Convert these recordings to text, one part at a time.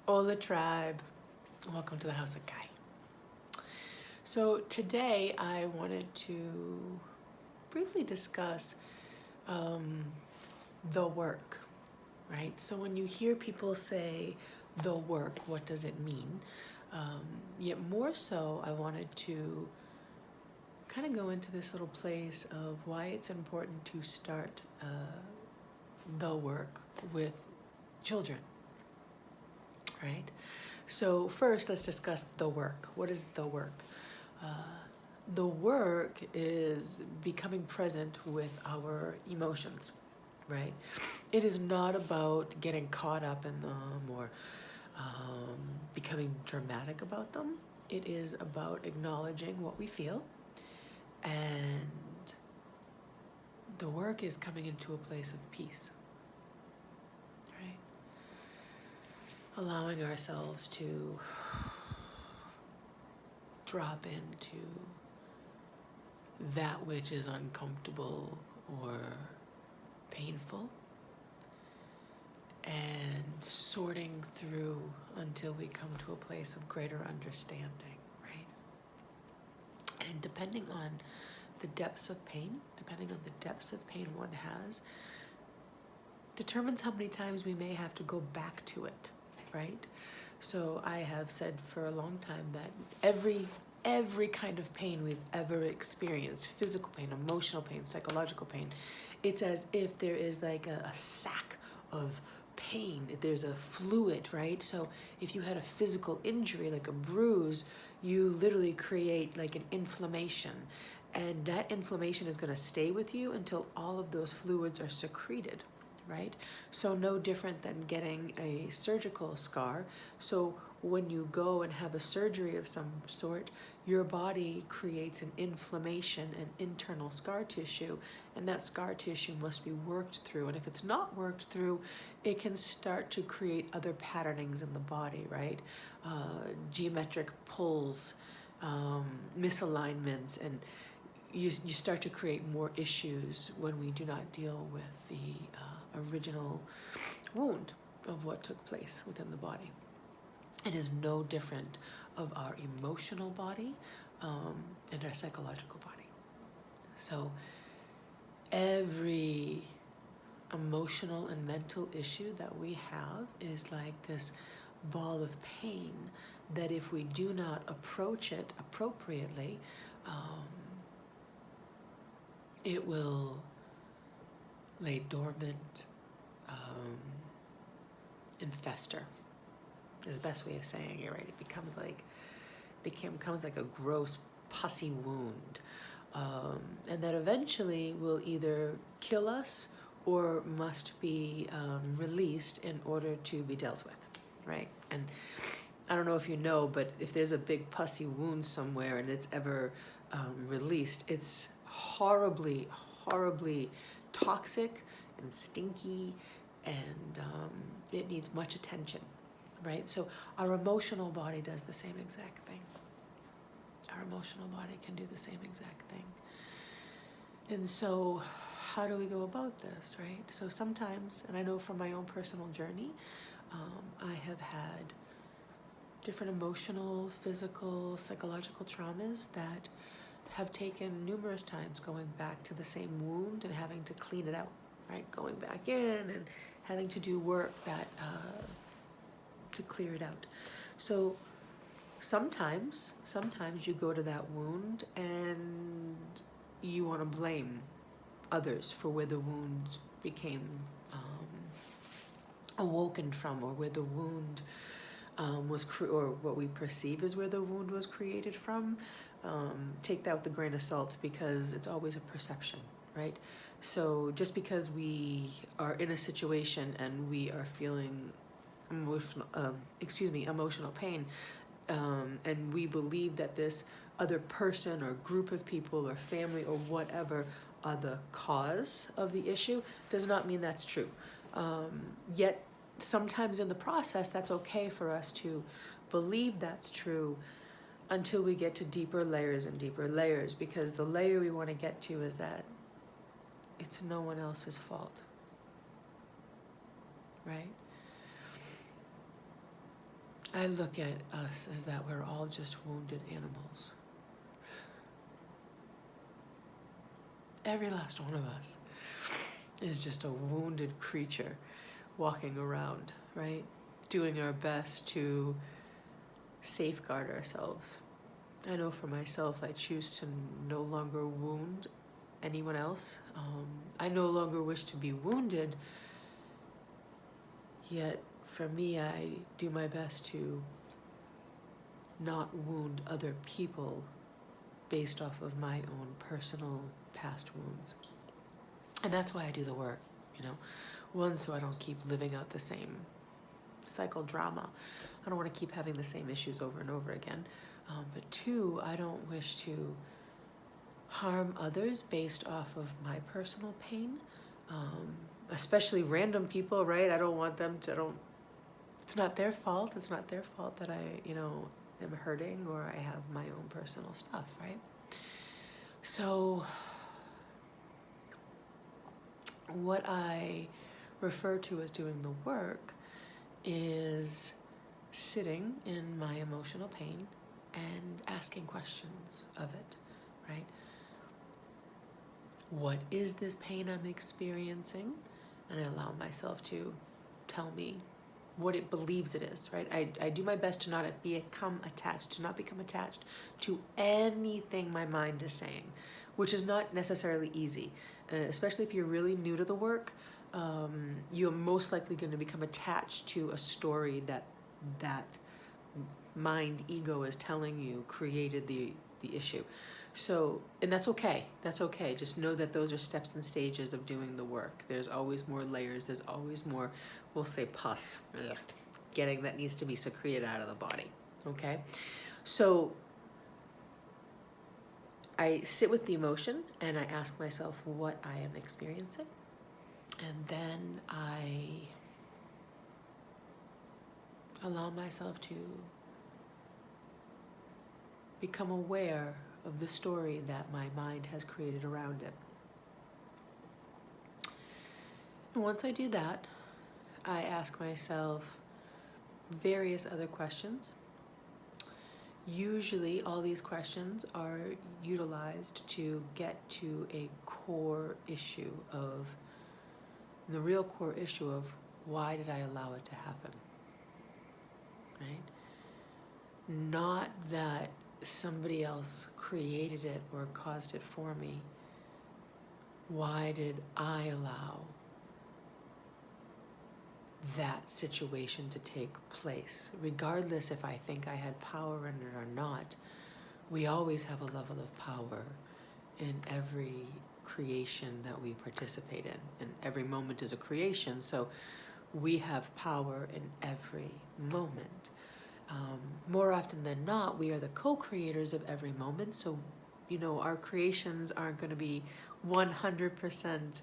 Hola tribe, welcome to the House of Kai. So today I wanted to briefly discuss the work, right? So when you hear people say the work, what does it mean? Yet more so, I wanted to kind of go into this little place of why it's important to start the work with children, right? So first, let's discuss the work. What is the work? The work is becoming present with our emotions, right? It is not about getting caught up in them or becoming dramatic about them. It is about acknowledging what we feel, and the work is coming into a place of peace, right? Allowing ourselves to drop into that which is uncomfortable or painful and sorting through until we come to a place of greater understanding, right? And depending on the depths of pain, one has, determines how many times we may have to go back to it, right? So I have said for a long time that every kind of pain we've ever experienced, physical pain, emotional pain, psychological pain, it's as if there is like a sack of pain. There's a fluid, right? So if you had a physical injury, like a bruise, you literally create like an inflammation. And that inflammation is going to stay with you until all of those fluids are secreted, right? So no different than getting a surgical scar. So when you go and have a surgery of some sort, your body creates an inflammation and internal scar tissue, and that scar tissue must be worked through. And if it's not worked through, it can start to create other patternings in the body, right? Geometric pulls, misalignments, and you start to create more issues when we do not deal with the original wound of what took place within the body. It is no different of our emotional body and our psychological body. So every emotional and mental issue that we have is like this ball of pain that if we do not approach it appropriately, it will lay dormant and fester is the best way of saying it, right? It becomes like a gross pussy wound, and that eventually will either kill us or must be released in order to be dealt with, right? And I don't know if you know, but if there's a big pussy wound somewhere and it's ever released, it's horribly toxic and stinky, and it needs much attention, right? So our emotional body does the same exact thing. Our emotional body can do the same exact thing. And so how do we go about this, right? So sometimes, and I know from my own personal journey, I have had different emotional, physical, psychological traumas that have taken numerous times going back to the same wound and having to clean it out, right? Going back in and having to do work that to clear it out. So sometimes you go to that wound and you want to blame others for where the wound became awoken from, or where the wound or what we perceive as where the wound was created from. Take that with a grain of salt, because it's always a perception, right? So just because we are in a situation and we are feeling emotional pain, and we believe that this other person or group of people or family or whatever are the cause of the issue, does not mean that's true. Yet sometimes in the process, that's okay for us to believe that's true until we get to deeper layers and deeper layers, because the layer we want to get to is that it's no one else's fault, right? I look at us as that we're all just wounded animals. Every last one of us is just a wounded creature walking around, right? Doing our best to safeguard ourselves. I know for myself, I choose to no longer wound anyone else. I no longer wish to be wounded, yet for me, I do my best to not wound other people based off of my own personal past wounds. And that's why I do the work, you know. One, so I don't keep living out the same psychodrama. I don't want to keep having the same issues over and over again. But two, I don't wish to harm others based off of my personal pain, especially random people, right? I don't want them to, it's not their fault. It's not their fault that I, am hurting or I have my own personal stuff, right? So what I refer to as doing the work is sitting in my emotional pain and asking questions of it, right? What is this pain I'm experiencing? And I allow myself to tell me what it believes it is, right? I do my best to not become attached to anything my mind is saying, which is not necessarily easy, especially if you're really new to the work. You're most likely going to become attached to a story that mind ego is telling you created the issue. So, and that's okay. That's okay. Just know that those are steps and stages of doing the work. There's always more layers. There's always more, we'll say pus, getting that needs to be secreted out of the body. Okay? So I sit with the emotion and I ask myself what I am experiencing. And then I allow myself to become aware of the story that my mind has created around it. And once I do that, I ask myself various other questions. Usually all these questions are utilized to get to a core issue of, the real core issue of why did I allow it to happen, right? Not that somebody else created it or caused it for me. Why did I allow that situation to take place? Regardless if I think I had power in it or not, we always have a level of power in every creation that we participate in. And every moment is a creation, so we have power in every moment. More often than not, we are the co-creators of every moment, so our creations aren't going to be 100%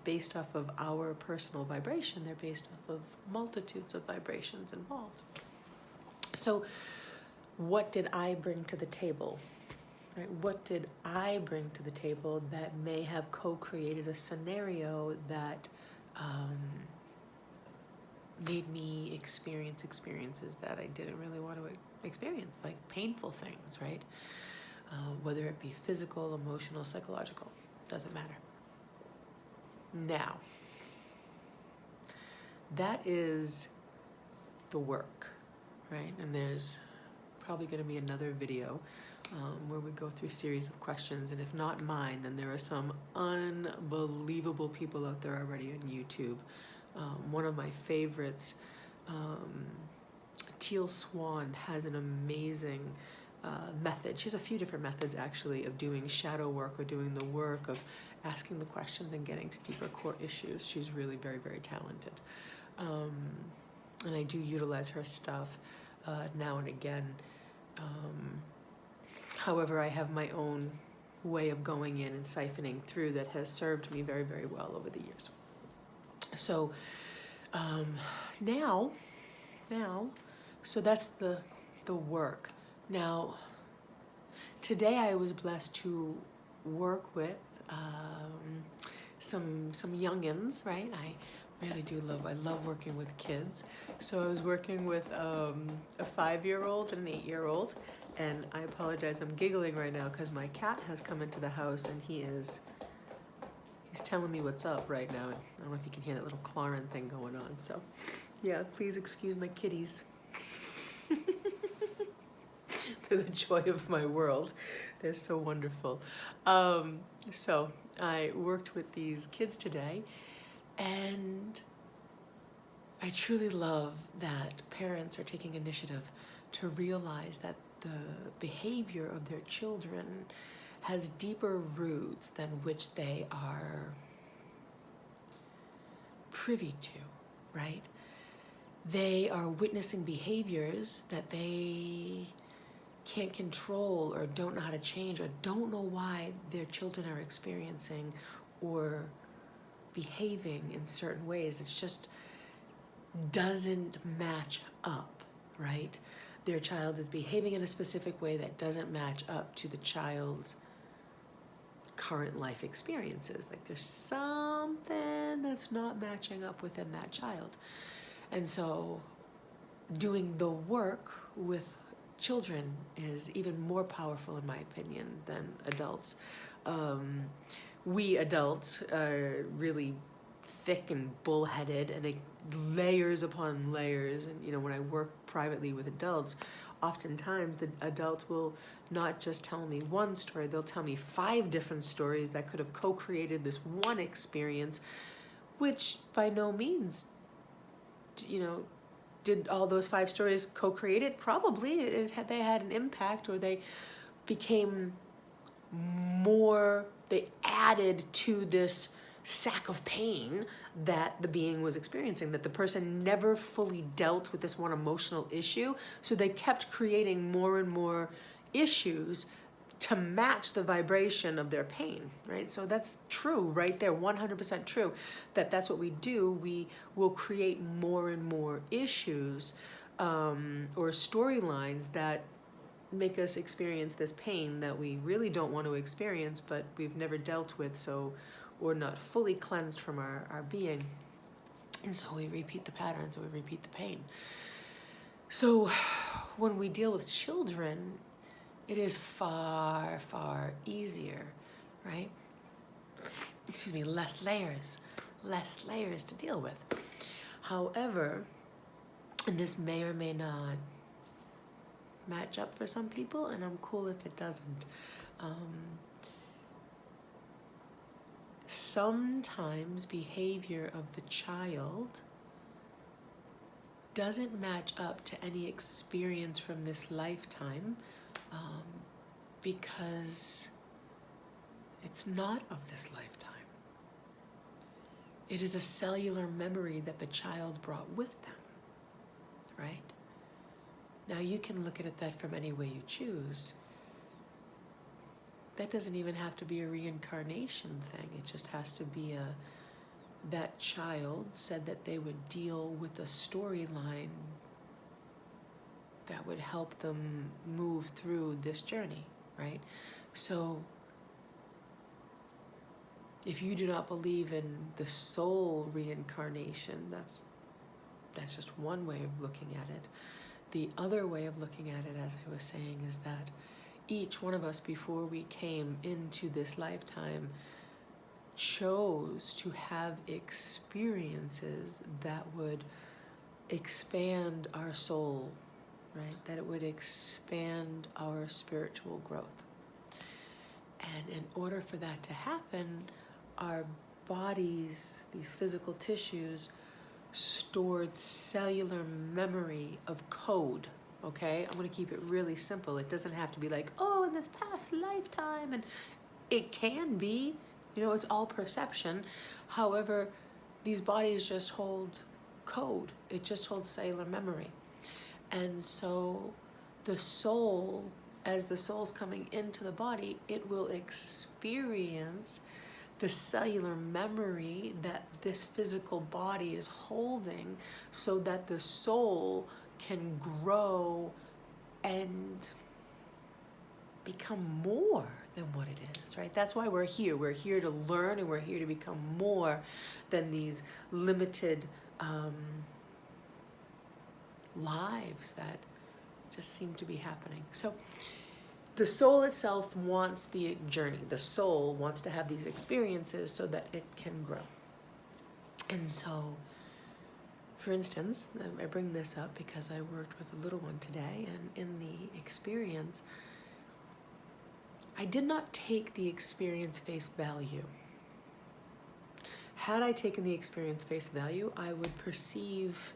based off of our personal vibration. They're based off of multitudes of vibrations involved. So what did I bring to the table? Right? What did I bring to the table that may have co-created a scenario that made me experience experiences that I didn't really want to experience, like painful things, right? Whether it be physical, emotional, psychological, doesn't matter. Now, that is the work, right? And there's probably going to be another video where we go through a series of questions, and if not mine, then there are some unbelievable people out there already on YouTube. One of my favorites, Teal Swan, has an amazing method. She has a few different methods actually of doing shadow work or doing the work of asking the questions and getting to deeper core issues. She's really very, very talented. And I do utilize her stuff now and again. However, I have my own way of going in and siphoning through that has served me very, very well over the years. So now, so that's the work. Now, today I was blessed to work with some youngins, right? I really do I love working with kids. So I was working with a 5-year-old and an 8-year-old, and I apologize, I'm giggling right now because my cat has come into the house and he's telling me what's up right now. I don't know if you can hear that little clawing thing going on. So yeah, please excuse my kitties. They're the joy of my world. They're so wonderful. So I worked with these kids today, and I truly love that parents are taking initiative to realize that the behavior of their children has deeper roots than which they are privy to, right? They are witnessing behaviors that they can't control or don't know how to change or don't know why their children are experiencing or behaving in certain ways. It's just doesn't match up, right? Their child is behaving in a specific way that doesn't match up to the child's current life experiences. Like there's something that's not matching up within that child. And so doing the work with children is even more powerful, in my opinion, than adults. We adults are really thick and bullheaded, and it layers upon layers. And you know, when I work privately with adults, oftentimes the adults will not just tell me one story, they'll tell me 5 different stories that could have co-created this one experience, which by no means, you know, did all those 5 stories co-create it? Probably. They had an impact, or they became more, they added to this sack of pain that the being was experiencing, that the person never fully dealt with this one emotional issue. So they kept creating more and more issues to match the vibration of their pain, right? So that's true right there, 100% true, that's what we do. We will create more and more issues or storylines that make us experience this pain that we really don't want to experience, but we've never dealt with, so we're not fully cleansed from our being. And so we repeat the patterns, we repeat the pain. So when we deal with children, it is far, far easier, right? Excuse me, less layers to deal with. However, and this may or may not match up for some people, and I'm cool if it doesn't. Sometimes behavior of the child doesn't match up to any experience from this lifetime, because it's not of this lifetime. It is a cellular memory that the child brought with them, right? Now you can look at it that from any way you choose. That doesn't even have to be a reincarnation thing. It just has to be that child said that they would deal with a storyline that would help them move through this journey, right? So if you do not believe in the soul reincarnation, that's just one way of looking at it. The other way of looking at it, as I was saying, is that each one of us, before we came into this lifetime, chose to have experiences that would expand our soul, right? That it would expand our spiritual growth. And in order for that to happen, our bodies, these physical tissues, stored cellular memory of code, okay? I'm going to keep it really simple. It doesn't have to be like, oh, in this past lifetime, and it can be, you know, it's all perception. However, these bodies just hold code. It just holds cellular memory. And so the soul, as the soul's coming into the body, it will experience the cellular memory that this physical body is holding, so that the soul can grow and become more than what it is, right? That's why we're here. We're here to learn, and we're here to become more than these limited lives that just seem to be happening. So the soul itself wants the journey. The soul wants to have these experiences so that it can grow. And so, for instance, I bring this up because I worked with a little one today, and in the experience, I did not take the experience face value. Had I taken the experience face value, I would perceive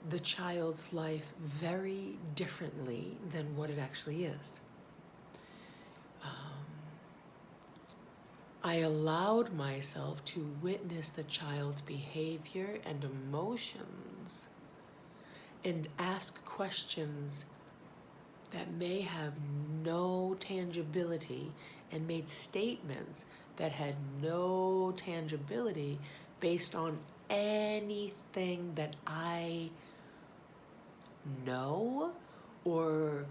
the child's life very differently than what it actually is. I allowed myself to witness the child's behavior and emotions and ask questions that may have no tangibility, and made statements that had no tangibility based on anything that I know or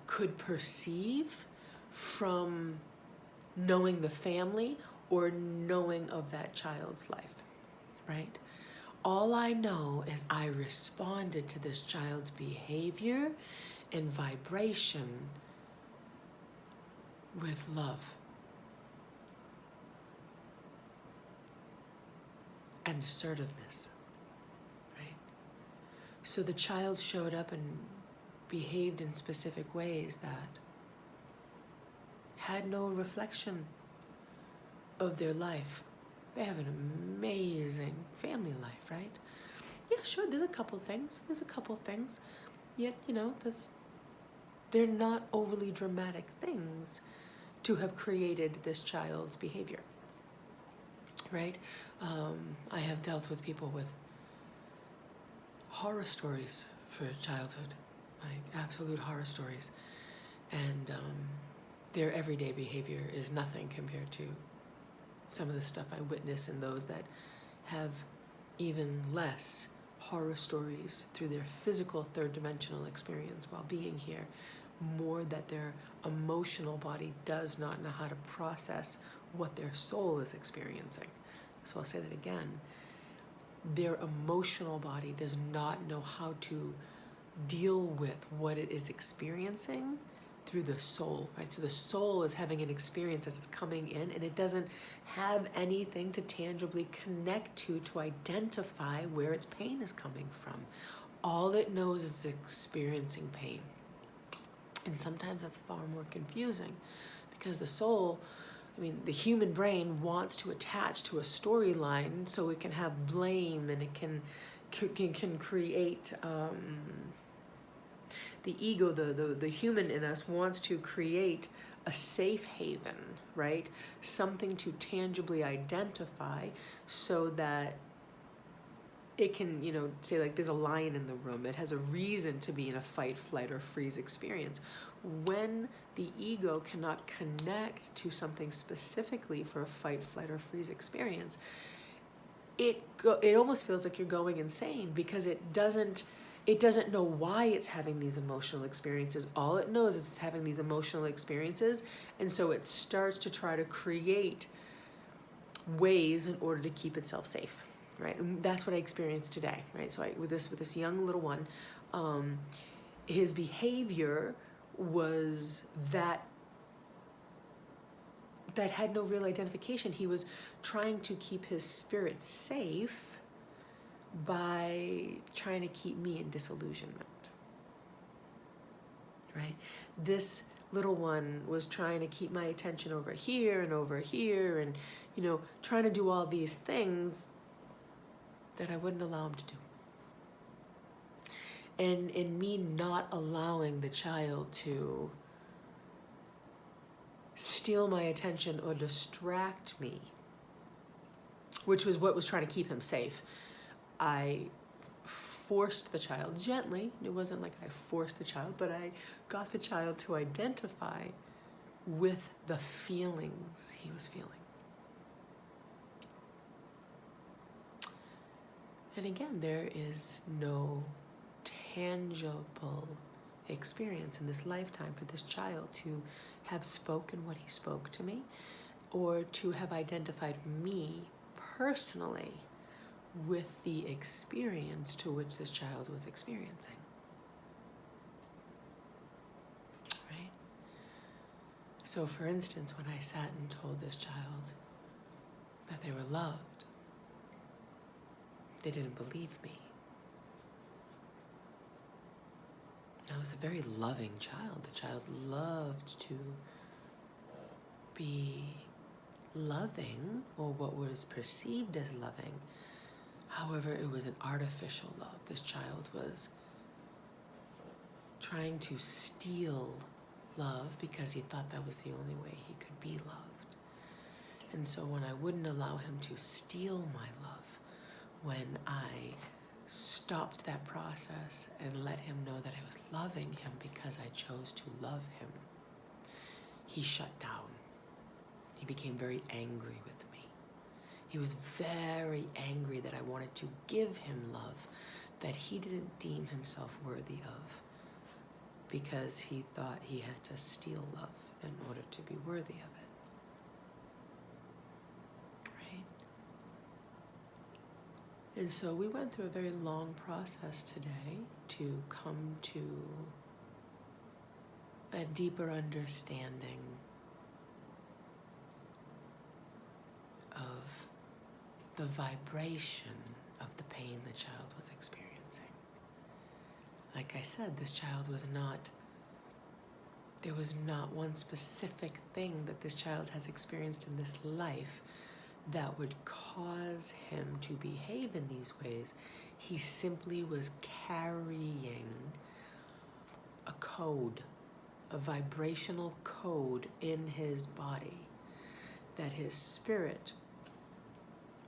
could perceive from knowing the family or knowing of that child's life, right? All I know is I responded to this child's behavior and vibration with love and assertiveness, right? So the child showed up and behaved in specific ways that had no reflection of their life. They have an amazing family life, right? Yeah, sure, there's a couple things. Yet, they're not overly dramatic things to have created this child's behavior, right? I have dealt with people with horror stories for childhood, like absolute horror stories. And their everyday behavior is nothing compared to some of the stuff I witness in those that have even less horror stories through their physical third dimensional experience while being here, more that their emotional body does not know how to process what their soul is experiencing. So I'll say that again. Their emotional body does not know how to deal with what it is experiencing through the soul, right? So the soul is having an experience as it's coming in, and it doesn't have anything to tangibly connect to identify where its pain is coming from. All it knows is experiencing pain. And sometimes that's far more confusing because the soul, the human brain wants to attach to a storyline so it can have blame, and it can create the ego, the human in us wants to create a safe haven, right? Something to tangibly identify so that it can, say like there's a lion in the room. It has a reason to be in a fight, flight, or freeze experience. When the ego cannot connect to something specifically for a fight, flight, or freeze experience, it almost feels like you're going insane because it doesn't know why it's having these emotional experiences. All it knows is it's having these emotional experiences, and so it starts to try to create ways in order to keep itself safe, right? And that's what I experienced today, right? So with this young little one, his behavior was that had no real identification. He was trying to keep his spirit safe by trying to keep me in disillusionment, right? This little one was trying to keep my attention over here and, trying to do all these things that I wouldn't allow him to do. And in me not allowing the child to steal my attention or distract me, which was what was trying to keep him safe, I forced the child gently. It wasn't like I forced the child, but I got the child to identify with the feelings he was feeling. And again, there is no tangible experience in this lifetime for this child to have spoken what he spoke to me, or to have identified me personally with the experience to which this child was experiencing. Right? So for instance, when I sat and told this child that they were loved, they didn't believe me. I was a very loving child. The child loved to be loving, or what was perceived as loving. However, it was an artificial love. This child was trying to steal love because he thought that was the only way he could be loved. And so when I wouldn't allow him to steal my love, when I stopped that process and let him know that I was loving him because I chose to love him, he shut down. He became very angry with me. He was very angry that I wanted to give him love that he didn't deem himself worthy of, because he thought he had to steal love in order to be worthy of it. Right? And so we went through a very long process today to come to a deeper understanding of the vibration of the pain the child was experiencing. Like I said, this child was not, there was not one specific thing that this child has experienced in this life that would cause him to behave in these ways. He simply was carrying a code, a vibrational code in his body that his spirit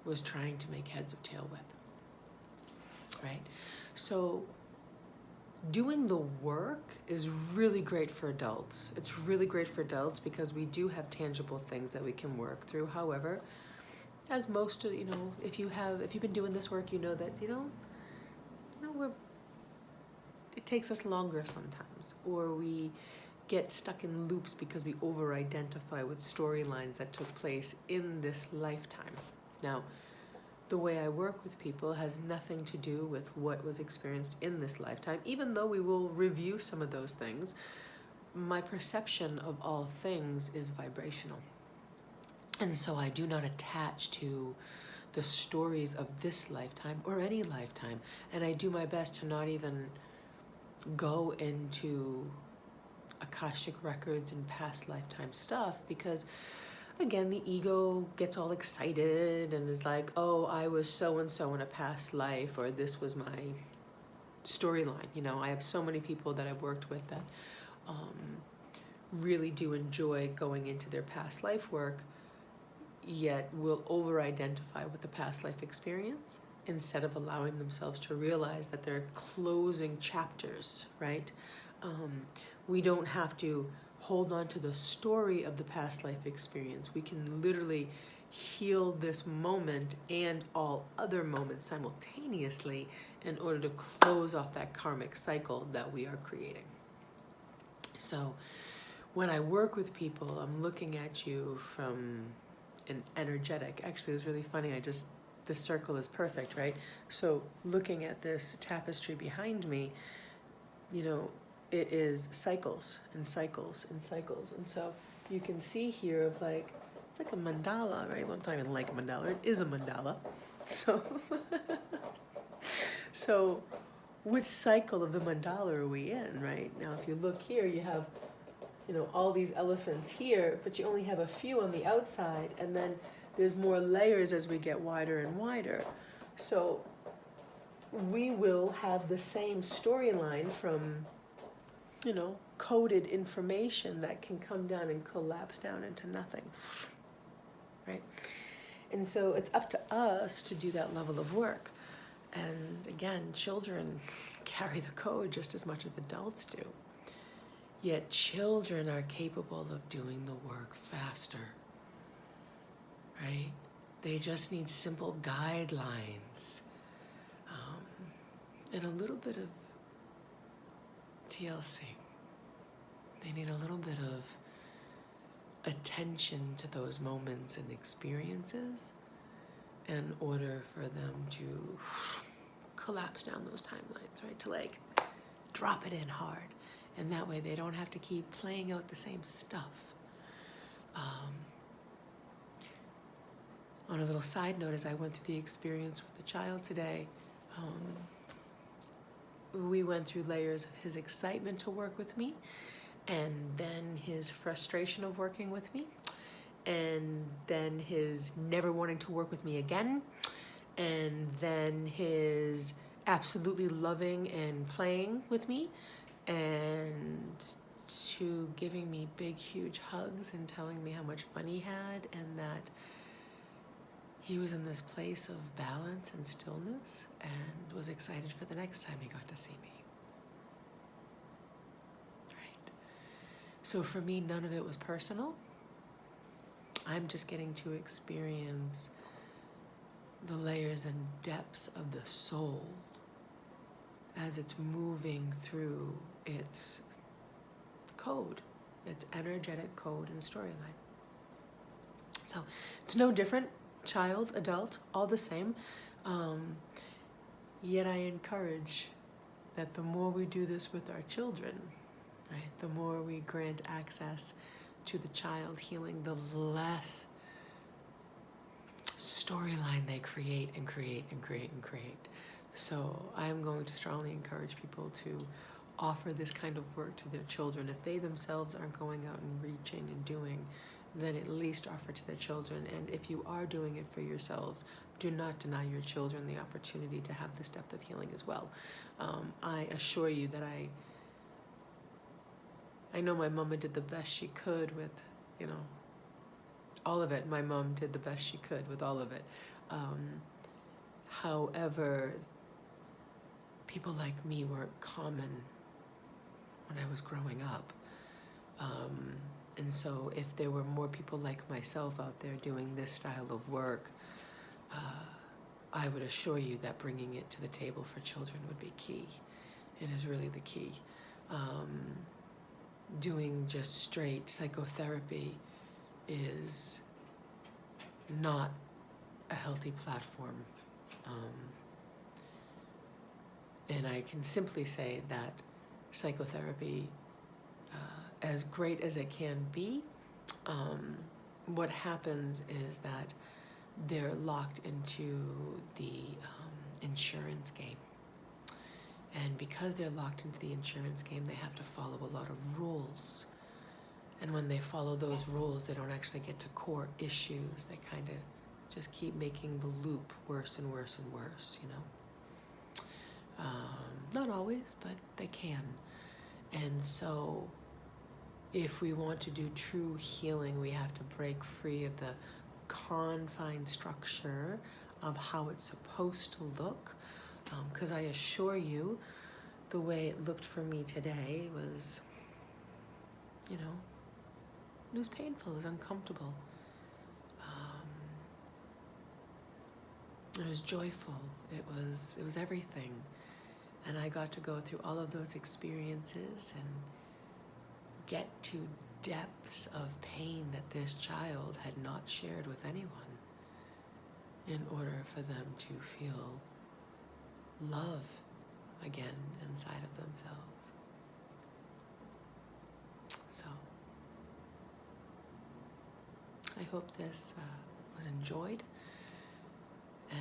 was trying to make heads of tail with, right? So doing the work is really great for adults. It's really great for adults because we do have tangible things that we can work through. However, as most of, if you've been doing this work, you know that, it takes us longer sometimes, or we get stuck in loops because we over-identify with storylines that took place in this lifetime. Now, the way I work with people has nothing to do with what was experienced in this lifetime, even though we will review some of those things. My perception of all things is vibrational. And so I do not attach to the stories of this lifetime or any lifetime. And I do my best to not even go into Akashic records and past lifetime stuff, because again, the ego gets all excited and is like, oh, I was so-and-so in a past life, or this was my storyline. I have so many people that I've worked with that really do enjoy going into their past life work, yet will over-identify with the past life experience instead of allowing themselves to realize that they're closing chapters, right? We don't have to hold on to the story of the past life experience. We can literally heal this moment and all other moments simultaneously in order to close off that karmic cycle that we are creating. So when I work with people, I'm looking at you from an energetic, actually it's really funny, this circle is perfect, right? So looking at this tapestry behind me, it is cycles and cycles and cycles. And so you can see here of it's like a mandala, right? Well, it's not even like a mandala, it is a mandala. So which cycle of the mandala are we in, right? Now, if you look here, you have, all these elephants here, but you only have a few on the outside, and then there's more layers as we get wider and wider. So we will have the same storyline from, coded information that can come down and collapse down into nothing, right? And so it's up to us to do that level of work. And again, children carry the code just as much as adults do. Yet children are capable of doing the work faster, right? They just need simple guidelines and a little bit of TLC. They need a little bit of attention to those moments and experiences in order for them to collapse down those timelines, right? To like drop it in hard. And that way they don't have to keep playing out the same stuff. On a little side note, as I went through the experience with the child today, we went through layers of his excitement to work with me, and then his frustration of working with me, and then his never wanting to work with me again, and then his absolutely loving and playing with me, and to giving me big, huge hugs and telling me how much fun he had, and that he was in this place of balance and stillness and was excited for the next time he got to see me. Right? So for me, none of it was personal. I'm just getting to experience the layers and depths of the soul as it's moving through its code, its energetic code and storyline. So it's no different, child, adult, all the same. Yet I encourage that the more we do this with our children, right, the more we grant access to the child healing, the less storyline they create and create and create and create. So I'm going to strongly encourage people to offer this kind of work to their children. If they themselves aren't going out and reaching and doing, then at least offer to their children. And if you are doing it for yourselves, do not deny your children the opportunity to have this depth of healing as well. I assure you that I know my mama did the best she could with, all of it. My mom did the best she could with all of it. However, people like me weren't common when I was growing up. And so if there were more people like myself out there doing this style of work, I would assure you that bringing it to the table for children would be key. It is really the key. Doing just straight psychotherapy is not a healthy platform. And I can simply say that psychotherapy, as great as it can be, what happens is that they're locked into the insurance game. And because they're locked into the insurance game, they have to follow a lot of rules. And when they follow those rules, they don't actually get to core issues. They kind of just keep making the loop worse and worse and worse, Not always, but they can. And so if we want to do true healing, we have to break free of the confine structure of how it's supposed to look. Because I assure you, the way it looked for me today was, it was painful, it was uncomfortable. It was joyful, it was everything. And I got to go through all of those experiences and get to depths of pain that this child had not shared with anyone in order for them to feel love again inside of themselves. So I hope this was enjoyed, and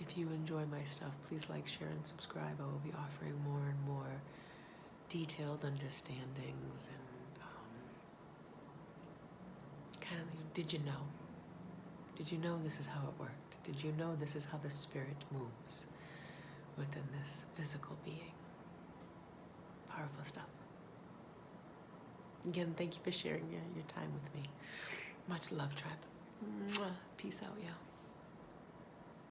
if you enjoy my stuff, please like, share, and subscribe. I will be offering more and more detailed understandings and kind of, did you know? Did you know this is how it worked? Did you know this is how the spirit moves within this physical being? Powerful stuff. Again, thank you for sharing your time with me. Much love, tribe. Mwah. Peace out, y'all.